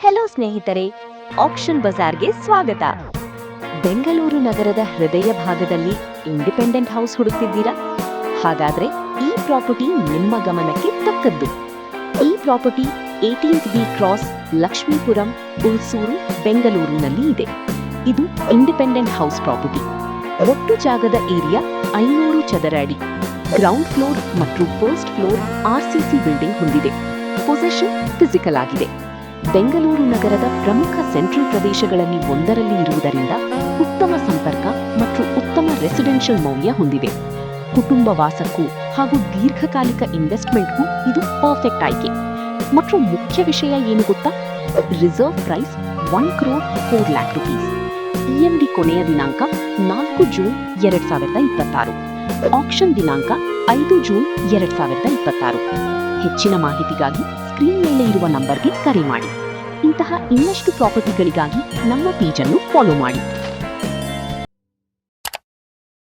Hello ಸ್ನೇಹಿತರೆ, action ಬಜಾರ್ಗೆ ಸ್ವಾಗತ. ಬೆಂಗಳೂರು ನಗರದ ಹೃದಯ ಭಾಗದಲ್ಲಿ ಇಂಡಿಪೆಂಡೆಂಟ್ ಹೌಸ್ ಹುಡುಕ್ತಿದ್ದೀರಾ? ಹಾಗಾದ್ರೆ ಈ ಪ್ರಾಪರ್ಟಿ ನಿಮ್ಮ ಗಮನಕ್ಕೆ ತಕ್ಕದ್ದು. ಈ property 18th B cross Lakshmipuram, Hulsoor, ಬೆಂಗಳೂರಿನಲ್ಲಿ ಇದೆ. ಇದು ಇಂಡಿಪೆಂಡೆಂಟ್ ಹೌಸ್ ಪ್ರಾಪರ್ಟಿ. ಒಟ್ಟು ಜಾಗದ ಏರಿಯಾ 500 ಚದರ ಅಡಿ. ಗ್ರೌಂಡ್ ಫ್ಲೋರ್ ಮತ್ತು ಫಸ್ಟ್ ಫ್ಲೋರ್ ಆರ್ಸಿಸಿ ಬಿಲ್ಡಿಂಗ್ ಹೊಂದಿದೆ. ಪೊಸೆಷನ್ ಫಿಸಿಕಲ್ ಆಗಿದೆ. ಬೆಂಗಳೂರು ನಗರದ ಪ್ರಮುಖ ಸೆಂಟ್ರಲ್ ಪ್ರದೇಶಗಳಲ್ಲಿ ಒಂದರಲ್ಲಿ ಇರುವುದರಿಂದ ಉತ್ತಮ ಸಂಪರ್ಕ ಮತ್ತು ಉತ್ತಮ ರೆಸಿಡೆನ್ಷಿಯಲ್ ಮೌಲ್ಯ ಹೊಂದಿದೆ. ಕುಟುಂಬ ವಾಸಕ್ಕೂ ಹಾಗೂ ದೀರ್ಘಕಾಲಿಕ ಇನ್ವೆಸ್ಟ್ಮೆಂಟ್ಗೂ ಇದು ಪರ್ಫೆಕ್ಟ್ ಆಯ್ಕೆ. ಮತ್ತು ಮುಖ್ಯ ವಿಷಯ ಏನು ಗೊತ್ತಾ? Reserve price 1,04,00,000 rupees. EMD ಕೊನೆಯ ದಿನಾಂಕ 4 ಜೂನ್ 2026. ಆಕ್ಷನ್ ದಿನಾಂಕ 5 ಜೂನ್ 2026. ಹೆಚ್ಚಿನ ಮಾಹಿತಿಗಾಗಿ ಸ್ಕ್ರೀನ್ ಮೇಲೆ ಇರುವ ನಂಬರ್ಗೆ ಕರೆ ಮಾಡಿ. ಇಂತಹ ಇನ್ನಷ್ಟು ಪ್ರಾಪರ್ಟಿಗಳಿಗಾಗಿ ನಮ್ಮ ಪೇಜ್ ಅನ್ನು ಫಾಲೋ ಮಾಡಿ.